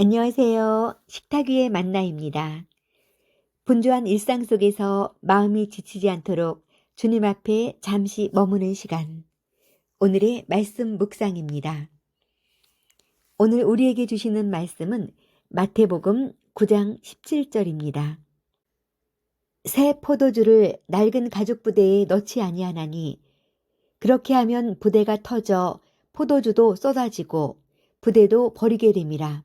안녕하세요. 식탁 위의 만나입니다. 분주한 일상 속에서 마음이 지치지 않도록 주님 앞에 잠시 머무는 시간. 오늘의 말씀 묵상입니다. 오늘 우리에게 주시는 말씀은 마태복음 9장 17절입니다. 새 포도주를 낡은 가죽 부대에 넣지 아니하나니 그렇게 하면 부대가 터져 포도주도 쏟아지고 부대도 버리게 됨이라.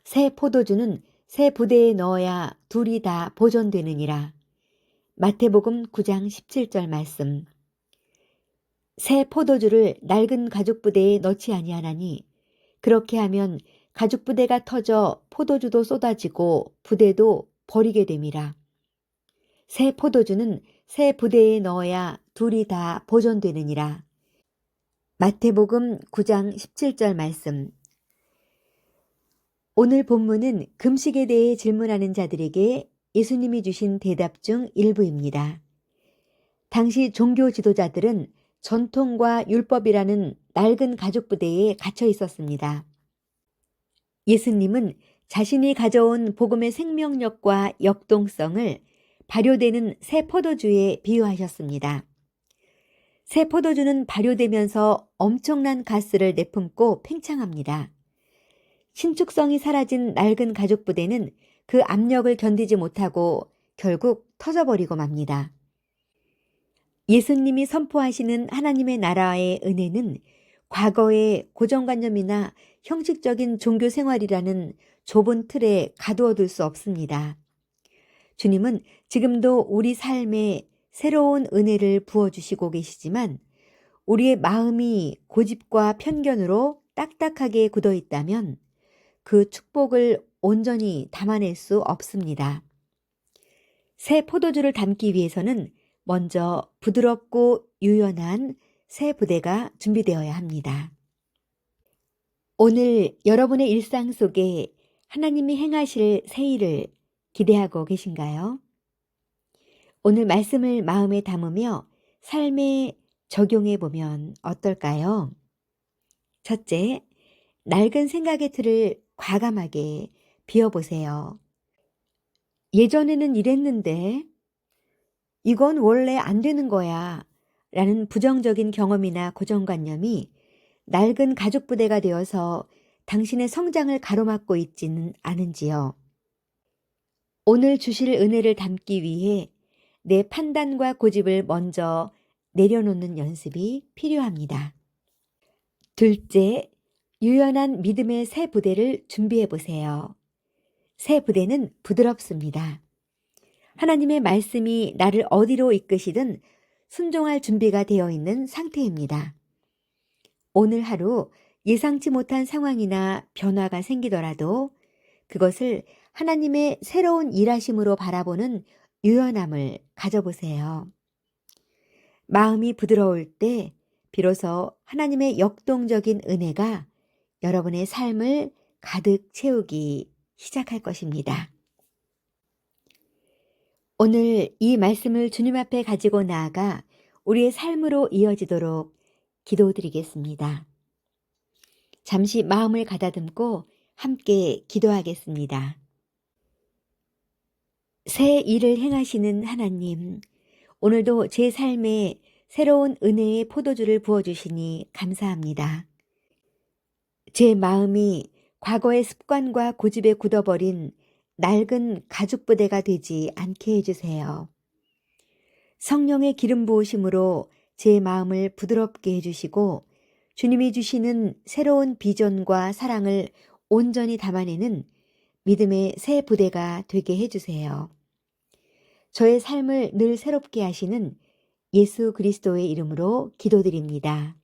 새 포도주는 새 부대에 넣어야 둘이 다 보존되느니라. 마태복음 9장 17절 말씀. 새 포도주를 낡은 가죽 부대에 넣지 아니하나니 그렇게 하면 가죽 부대가 터져 포도주도 쏟아지고 부대도 버리게 됨이라. 새 포도주는 새 부대에 넣어야 둘이 다 보존되느니라. 마태복음 9장 17절 말씀. 오늘 본문은 금식에 대해 질문하는 자들에게 예수님이 주신 대답 중 일부입니다. 당시 종교 지도자들은 전통과 율법이라는 낡은 가죽 부대에 갇혀 있었습니다. 예수님은 자신이 가져온 복음의 생명력과 역동성을 발효되는 새 포도주에 비유하셨습니다. 새 포도주는 발효되면서 엄청난 가스를 내뿜고 팽창합니다. 신축성이 사라진 낡은 가죽 부대는 그 압력을 견디지 못하고 결국 터져버리고 맙니다. 예수님이 선포하시는 하나님의 나라의 은혜는 과거의 고정관념이나 형식적인 종교 생활이라는 좁은 틀에 가두어둘 수 없습니다. 주님은 지금도 우리 삶에 새로운 은혜를 부어주시고 계시지만 우리의 마음이 고집과 편견으로 딱딱하게 굳어 있다면 그 축복을 온전히 담아낼 수 없습니다. 새 포도주를 담기 위해서는 먼저 부드럽고 유연한 새 부대가 준비되어야 합니다. 오늘 여러분의 일상 속에 하나님이 행하실 새 일을 기대하고 계신가요? 오늘 말씀을 마음에 담으며 삶에 적용해 보면 어떨까요? 첫째, 낡은 생각의 틀을 과감하게 비워보세요. 예전에는 이랬는데 이건 원래 안 되는 거야 라는 부정적인 경험이나 고정관념이 낡은 가죽 부대가 되어서 당신의 성장을 가로막고 있지는 않은지요. 오늘 주실 은혜를 담기 위해 내 판단과 고집을 먼저 내려놓는 연습이 필요합니다. 둘째, 유연한 믿음의 새 부대를 준비해 보세요. 새 부대는 부드럽습니다. 하나님의 말씀이 나를 어디로 이끄시든 순종할 준비가 되어 있는 상태입니다. 오늘 하루 예상치 못한 상황이나 변화가 생기더라도 그것을 하나님의 새로운 일하심으로 바라보는 유연함을 가져보세요. 마음이 부드러울 때 비로소 하나님의 역동적인 은혜가 여러분의 삶을 가득 채우기 시작할 것입니다. 오늘 이 말씀을 주님 앞에 가지고 나아가 우리의 삶으로 이어지도록 기도드리겠습니다. 잠시 마음을 가다듬고 함께 기도하겠습니다. 새 일을 행하시는 하나님, 오늘도 제 삶에 새로운 은혜의 포도주를 부어주시니 감사합니다. 제 마음이 과거의 습관과 고집에 굳어버린 낡은 가죽 부대가 되지 않게 해주세요. 성령의 기름 부으심으로 제 마음을 부드럽게 해주시고 주님이 주시는 새로운 비전과 사랑을 온전히 담아내는 믿음의 새 부대가 되게 해주세요. 저의 삶을 늘 새롭게 하시는 예수 그리스도의 이름으로 기도드립니다.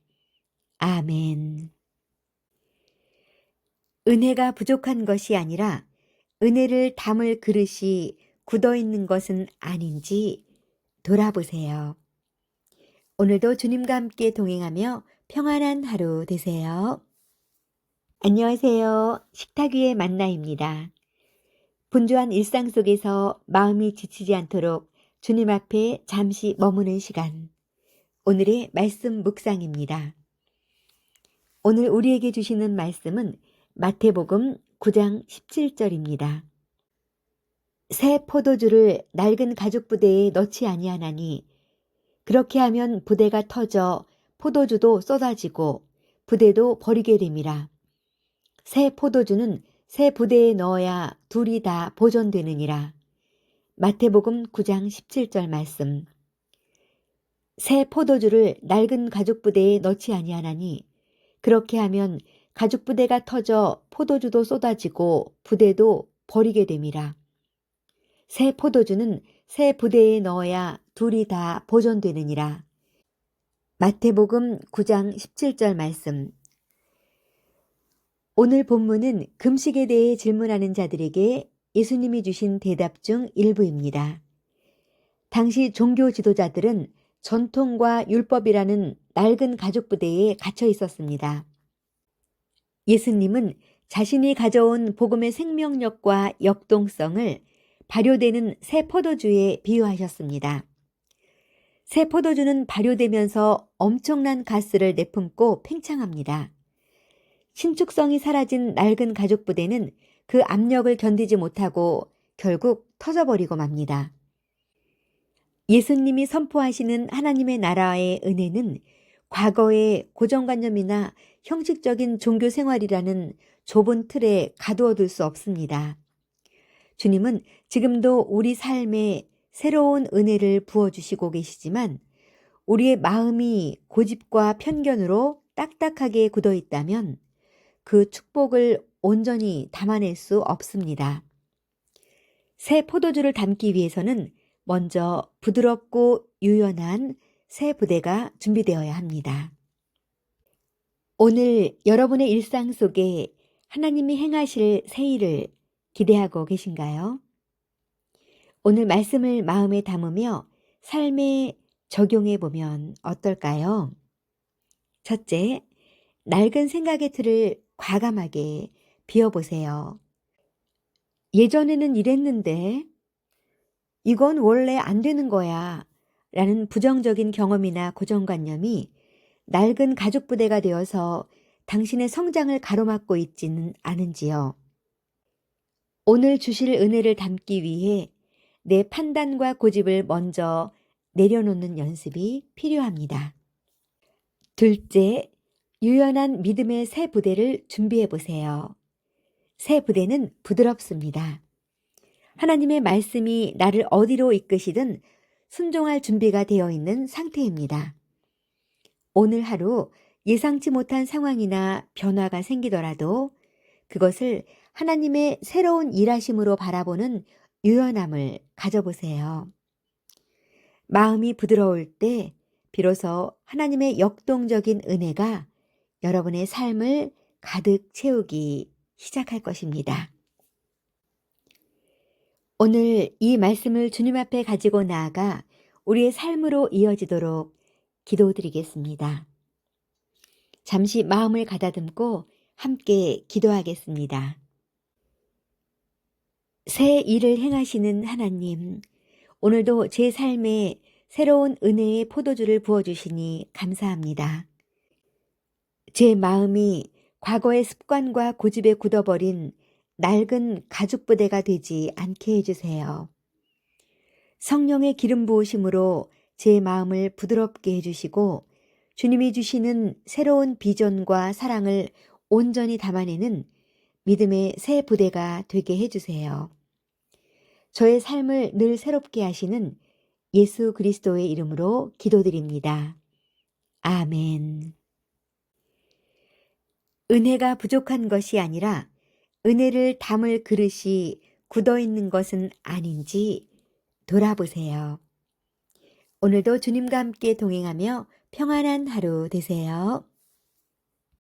아멘. 은혜가 부족한 것이 아니라 은혜를 담을 그릇이 굳어있는 것은 아닌지 돌아보세요. 오늘도 주님과 함께 동행하며 평안한 하루 되세요. 안녕하세요. 식탁 위의 만나입니다. 분주한 일상 속에서 마음이 지치지 않도록 주님 앞에 잠시 머무는 시간. 오늘의 말씀 묵상입니다. 오늘 우리에게 주시는 말씀은 마태복음 9장 17절입니다. 새 포도주를 낡은 가죽 부대에 넣지 아니하나니 그렇게 하면 부대가 터져 포도주도 쏟아지고 부대도 버리게 됨이라. 새 포도주는 새 부대에 넣어야 둘이 다 보존되느니라. 마태복음 9장 17절 말씀. 새 포도주를 낡은 가죽 부대에 넣지 아니하나니 그렇게 하면 가죽 부대가 터져 포도주도 쏟아지고 부대도 버리게 됨이라. 새 포도주는 새 부대에 넣어야 둘이 다 보존되느니라. 마태복음 9장 17절 말씀. 오늘 본문은 금식에 대해 질문하는 자들에게 예수님이 주신 대답 중 일부입니다. 당시 종교 지도자들은 전통과 율법이라는 낡은 가죽 부대에 갇혀 있었습니다. 예수님은 자신이 가져온 복음의 생명력과 역동성을 발효되는 새 포도주에 비유하셨습니다. 새 포도주는 발효되면서 엄청난 가스를 내뿜고 팽창합니다. 신축성이 사라진 낡은 가죽 부대는 그 압력을 견디지 못하고 결국 터져버리고 맙니다. 예수님이 선포하시는 하나님의 나라의 은혜는 과거의 고정관념이나 형식적인 종교 생활이라는 좁은 틀에 가두어둘 수 없습니다. 주님은 지금도 우리 삶에 새로운 은혜를 부어주시고 계시지만 우리의 마음이 고집과 편견으로 딱딱하게 굳어 있다면 그 축복을 온전히 담아낼 수 없습니다. 새 포도주를 담기 위해서는 먼저 부드럽고 유연한 새 부대가 준비되어야 합니다. 오늘 여러분의 일상 속에 하나님이 행하실 새 일을 기대하고 계신가요? 오늘 말씀을 마음에 담으며 삶에 적용해 보면 어떨까요? 첫째, 낡은 생각의 틀을 과감하게 비워보세요. 예전에는 이랬는데 이건 원래 안 되는 거야 라는 부정적인 경험이나 고정관념이 낡은 가죽 부대가 되어서 당신의 성장을 가로막고 있지는 않은지요. 오늘 주실 은혜를 담기 위해 내 판단과 고집을 먼저 내려놓는 연습이 필요합니다. 둘째, 유연한 믿음의 새 부대를 준비해 보세요. 새 부대는 부드럽습니다. 하나님의 말씀이 나를 어디로 이끄시든 순종할 준비가 되어 있는 상태입니다. 오늘 하루 예상치 못한 상황이나 변화가 생기더라도 그것을 하나님의 새로운 일하심으로 바라보는 유연함을 가져보세요. 마음이 부드러울 때 비로소 하나님의 역동적인 은혜가 여러분의 삶을 가득 채우기 시작할 것입니다. 오늘 이 말씀을 주님 앞에 가지고 나아가 우리의 삶으로 이어지도록 기도드리겠습니다. 잠시 마음을 가다듬고 함께 기도하겠습니다. 새 일을 행하시는 하나님, 오늘도 제 삶에 새로운 은혜의 포도주를 부어주시니 감사합니다. 제 마음이 과거의 습관과 고집에 굳어버린 낡은 가죽 부대가 되지 않게 해주세요. 성령의 기름 부으심으로 제 마음을 부드럽게 해주시고 주님이 주시는 새로운 비전과 사랑을 온전히 담아내는 믿음의 새 부대가 되게 해주세요. 저의 삶을 늘 새롭게 하시는 예수 그리스도의 이름으로 기도드립니다. 아멘. 은혜가 부족한 것이 아니라 은혜를 담을 그릇이 굳어있는 것은 아닌지 돌아보세요. 오늘도 주님과 함께 동행하며 평안한 하루 되세요.